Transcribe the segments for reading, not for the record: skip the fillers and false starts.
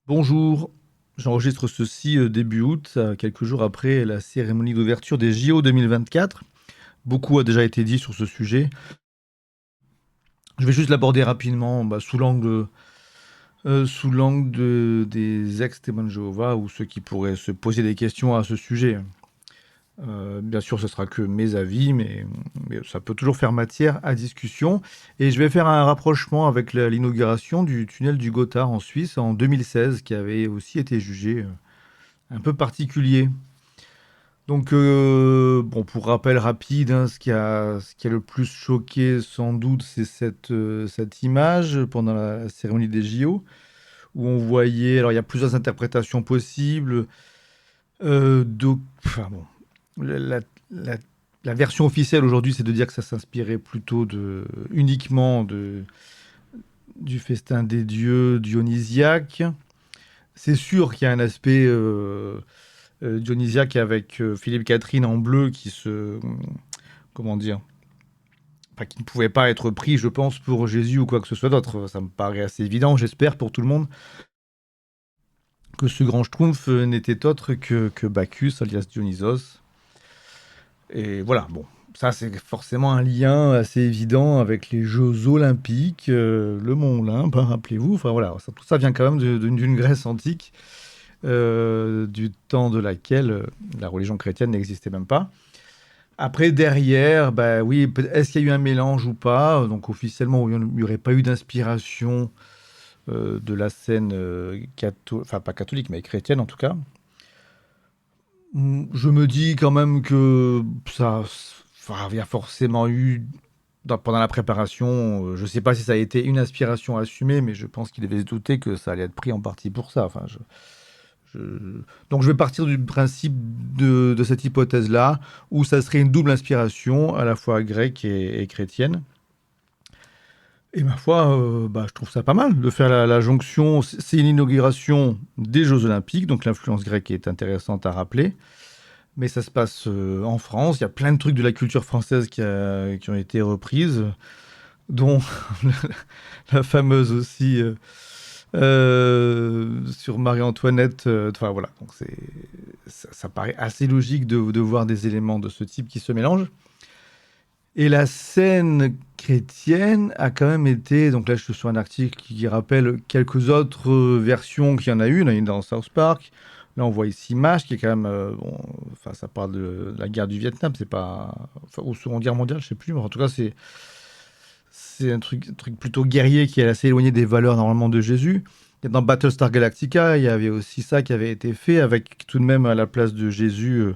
Bonjour, j'enregistre ceci début août, quelques jours après la cérémonie d'ouverture des JO 2024. Beaucoup a déjà été dit sur ce sujet. Je vais juste l'aborder rapidement des ex-témoins de Jéhovah ou ceux qui pourraient se poser des questions à ce sujet. Bien sûr, ce sera que mes avis, mais ça peut toujours faire matière à discussion. Et je vais faire un rapprochement avec l'inauguration du tunnel du Gothard en Suisse en 2016, qui avait aussi été jugé un peu particulier. Donc, bon, pour rappel rapide, hein, ce qui a le plus choqué, sans doute, c'est cette image pendant la cérémonie des JO, où on voyait, alors il y a plusieurs interprétations possibles. Enfin bon, la, la- la version officielle aujourd'hui, c'est de dire que ça s'inspirait plutôt uniquement du festin des dieux dionysiaque. C'est sûr qu'il y a un aspect dionysiaque avec Philippe Catherine en bleu comment dire, enfin, qui ne pouvait pas être pris, je pense, pour Jésus ou quoi que ce soit d'autre. Ça me paraît assez évident, j'espère pour tout le monde, que ce grand schtroumpf n'était autre que Bacchus, alias Dionysos. Et voilà, bon, ça c'est forcément un lien assez évident avec les Jeux Olympiques, le Mont Olympe, hein, rappelez-vous. Enfin voilà, tout ça vient quand même d'une Grèce antique, du temps de laquelle la religion chrétienne n'existait même pas. Après, derrière, bah oui, est-ce qu'il y a eu un mélange ou pas? Donc officiellement, il n'y aurait pas eu d'inspiration de la scène enfin pas catholique, mais chrétienne en tout cas. Je me dis quand même que enfin, il y a forcément eu, pendant la préparation, je ne sais pas si ça a été une inspiration assumée, mais je pense qu'il devait se douter que ça allait être pris en partie pour ça. Enfin, donc je vais partir du principe de cette hypothèse-là, où ça serait une double inspiration, à la fois grecque et chrétienne. Et ma foi, bah, je trouve ça pas mal de faire la jonction. C'est une inauguration des Jeux Olympiques, donc l'influence grecque est intéressante à rappeler. Mais ça se passe en France. Il y a plein de trucs de la culture française qui ont été reprises, dont la fameuse aussi sur Marie-Antoinette. Enfin voilà, donc ça paraît assez logique de voir des éléments de ce type qui se mélangent. Et la scène chrétienne a quand même été, donc là je suis sur un article qui rappelle quelques autres versions qu'il y en a eu. Il y en a une dans South Park. Là on voit ici MASH qui est quand même, bon, enfin ça parle de la guerre du Vietnam, c'est pas, enfin, ou Seconde Guerre mondiale, je sais plus, mais en tout cas c'est un truc plutôt guerrier qui est assez éloigné des valeurs normalement de Jésus. Et dans Battlestar Galactica, il y avait aussi ça qui avait été fait avec tout de même à la place de Jésus.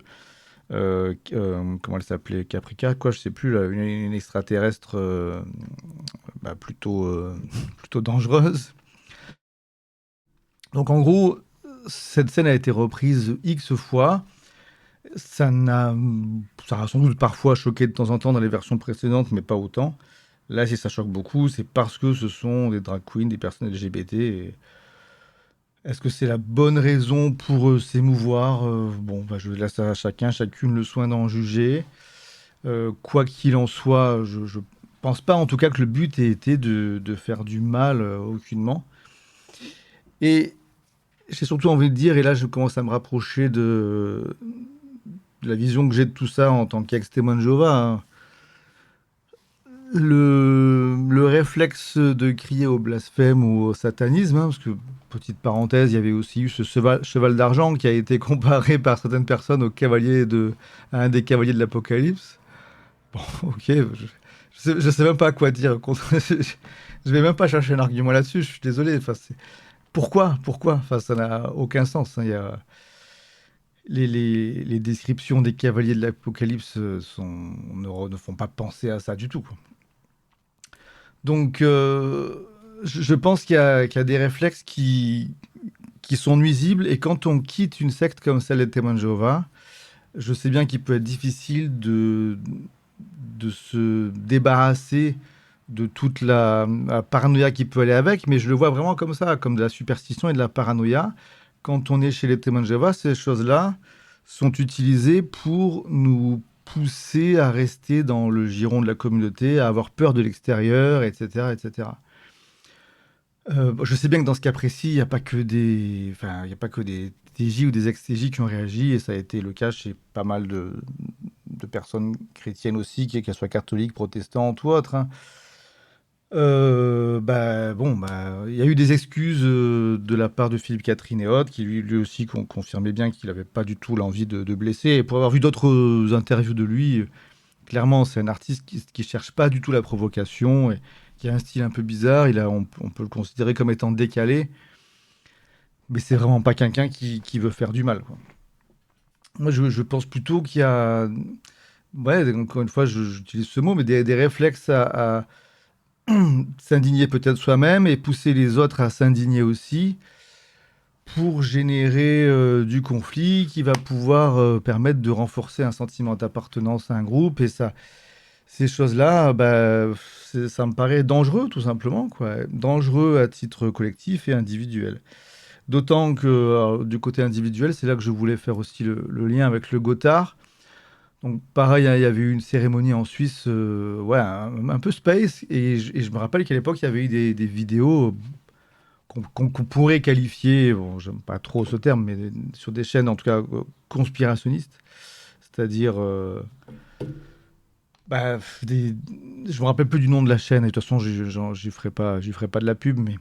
Comment elle s'appelait? Caprica, quoi, je sais plus, là, une extraterrestre bah, plutôt dangereuse. Donc en gros, cette scène a été reprise X fois. Ça n'a, ça a sans doute parfois choqué de temps en temps dans les versions précédentes, mais pas autant. Là, si ça choque beaucoup, c'est parce que ce sont des drag queens, des personnes LGBT. Est-ce que c'est la bonne raison pour s'émouvoir? Bon, bah, je laisse à chacun, chacune le soin d'en juger. Quoi qu'il en soit, je pense pas en tout cas que le but ait été de faire du mal aucunement. Et j'ai surtout envie de dire, et là je commence à me rapprocher de la vision que j'ai de tout ça en tant qu'ex-témoin de Jéhovah, hein. Le réflexe de crier au blasphème ou au satanisme, hein, parce que, petite parenthèse, il y avait aussi eu ce cheval d'argent qui a été comparé par certaines personnes à un des cavaliers de l'Apocalypse. Bon, ok, je sais même pas quoi dire je vais même pas chercher un argument là-dessus, je suis désolé. Enfin, pourquoi? Enfin, ça n'a aucun sens, hein. Il y a les descriptions des cavaliers de l'Apocalypse ne font pas penser à ça du tout, quoi. Donc, je pense qu'il y a des réflexes qui sont nuisibles. Et quand on quitte une secte comme celle des témoins de Jéhovah, je sais bien qu'il peut être difficile de se débarrasser de toute la paranoïa qui peut aller avec, mais je le vois vraiment comme ça, comme de la superstition et de la paranoïa. Quand on est chez les témoins de Jéhovah, ces choses-là sont utilisées pour nous pousser à rester dans le giron de la communauté, à avoir peur de l'extérieur, etc., etc. Je sais bien que dans ce cas précis, il n'y a pas que des, enfin, il y a pas que des TJ ou des ex-TJ qui ont réagi, et ça a été le cas chez pas mal de personnes chrétiennes aussi, qu'elles soient catholiques, protestantes ou autres, hein. Bah, bon, bah, il y a eu des excuses de la part de Philippe Catherine et autres, qui lui aussi confirmait bien qu'il n'avait pas du tout l'envie de blesser. Et pour avoir vu d'autres interviews de lui, clairement, c'est un artiste qui cherche pas du tout la provocation et qui a un style un peu bizarre. On peut le considérer comme étant décalé, mais c'est vraiment pas quelqu'un qui veut faire du mal, quoi. Moi, je pense plutôt qu'il y a, ouais, encore une fois, j'utilise ce mot, mais des réflexes à s'indigner peut-être soi-même et pousser les autres à s'indigner aussi pour générer du conflit qui va pouvoir permettre de renforcer un sentiment d'appartenance à un groupe. Et ça, ces choses-là, bah, ça me paraît dangereux, tout simplement, quoi. Dangereux à titre collectif et individuel. D'autant que du côté individuel, c'est là que je voulais faire aussi le lien avec le Gothard. Donc pareil, hein, il y avait eu une cérémonie en Suisse, ouais, un peu space, et je me rappelle qu'à l'époque, il y avait eu des vidéos qu'on pourrait qualifier, bon, j'aime pas trop ce terme, mais sur des chaînes en tout cas conspirationnistes, c'est-à-dire, bah, je me rappelle plus du nom de la chaîne, et de toute façon, j'y ferai pas de la pub, mais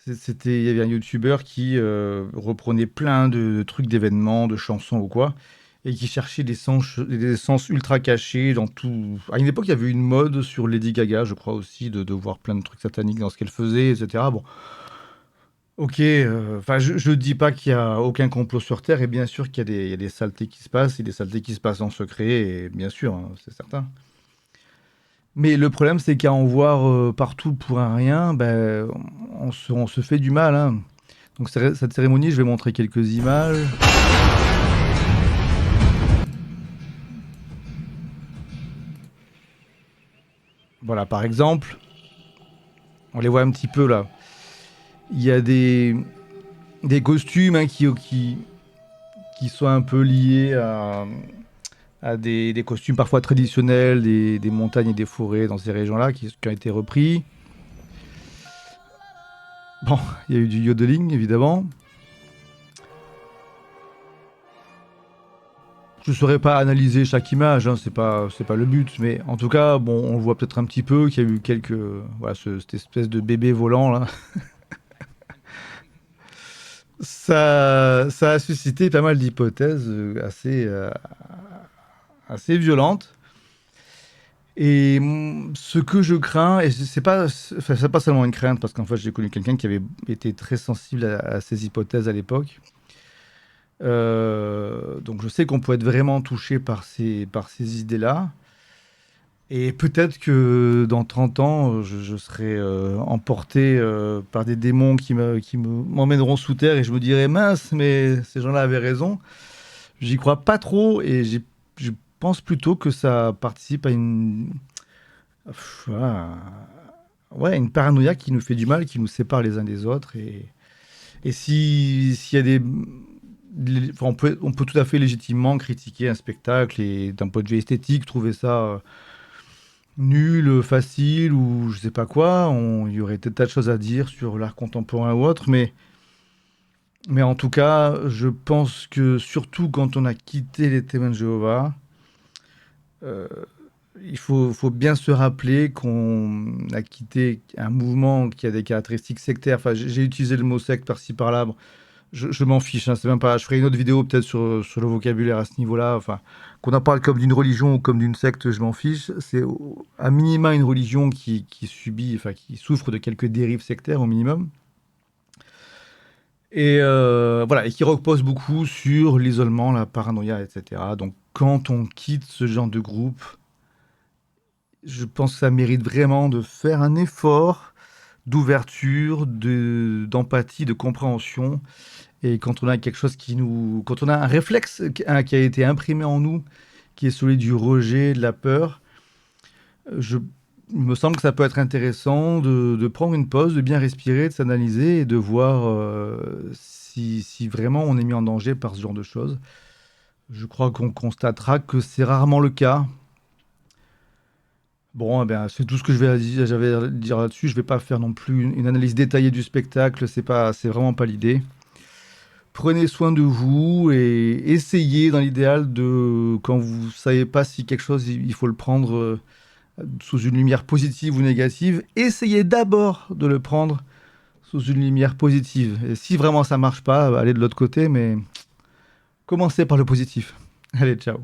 il y avait un youtubeur qui reprenait plein de trucs d'événements, de chansons ou quoi, et qui cherchait des sens ultra cachés dans tout. À une époque, il y avait une mode sur Lady Gaga, je crois aussi, de voir plein de trucs sataniques dans ce qu'elle faisait, etc. Bon, ok, enfin, je dis pas qu'il y a aucun complot sur Terre, et bien sûr il y a des saletés qui se passent, et des saletés qui se passent en secret, et bien sûr, hein, c'est certain. Mais le problème, c'est qu'à en voir partout pour un rien, ben, on se fait du mal, hein. Donc cette cérémonie, je vais montrer quelques images. Voilà, par exemple, on les voit un petit peu là. Il y a des costumes, hein, qui sont un peu liés à des costumes parfois traditionnels, des montagnes et des forêts dans ces régions-là qui ont été repris. Bon, il y a eu du yodeling, évidemment. Je ne saurais pas analyser chaque image, hein, c'est pas le but, mais en tout cas, bon, on voit peut-être un petit peu qu'il y a eu quelques, voilà, cette espèce de bébé volant là. Ça a suscité pas mal d'hypothèses assez violentes. Et ce que je crains, et c'est pas seulement une crainte, parce qu'en fait, j'ai connu quelqu'un qui avait été très sensible à ces hypothèses à l'époque. Donc je sais qu'on peut être vraiment touché par ces idées-là. Et peut-être que dans 30 ans, je serai emporté par des démons m'emmèneront sous terre et je me dirai mince, mais ces gens-là avaient raison. J'y crois pas trop et je pense plutôt que ça participe à ouais, une paranoïa qui nous fait du mal, qui nous sépare les uns des autres. Et s'il y a enfin, on peut tout à fait légitimement critiquer un spectacle et d'un point de vue esthétique, trouver ça nul, facile ou je sais pas quoi. Il y aurait des tas de choses à dire sur l'art contemporain ou autre, mais en tout cas, je pense que surtout quand on a quitté les témoins de Jéhovah, euh, faut bien se rappeler qu'on a quitté un mouvement qui a des caractéristiques sectaires. Enfin, j'ai utilisé le mot secte par-ci par-là. Bon, je m'en fiche, hein, c'est même pas. Je ferai une autre vidéo peut-être sur le vocabulaire à ce niveau-là. Enfin, qu'on en parle comme d'une religion ou comme d'une secte, je m'en fiche. C'est à minima une religion qui subit, enfin qui souffre de quelques dérives sectaires au minimum. Et voilà, et qui repose beaucoup sur l'isolement, la paranoïa, etc. Donc quand on quitte ce genre de groupe, je pense que ça mérite vraiment de faire un effort d'ouverture, d'empathie, de compréhension. Et quand on a quelque chose quand on a un réflexe qui a été imprimé en nous, qui est celui du rejet, de la peur, je, il me semble que ça peut être intéressant de prendre une pause, de bien respirer, de s'analyser et de voir si vraiment on est mis en danger par ce genre de choses. Je crois qu'on constatera que c'est rarement le cas. Bon, eh bien, c'est tout ce que j'avais à dire là-dessus. Je vais pas faire non plus une analyse détaillée du spectacle. C'est vraiment pas l'idée. Prenez soin de vous et essayez, dans l'idéal, quand vous savez pas si quelque chose, il faut le prendre sous une lumière positive ou négative, essayez d'abord de le prendre sous une lumière positive. Et si vraiment ça marche pas, allez de l'autre côté, mais commencez par le positif. Allez, ciao.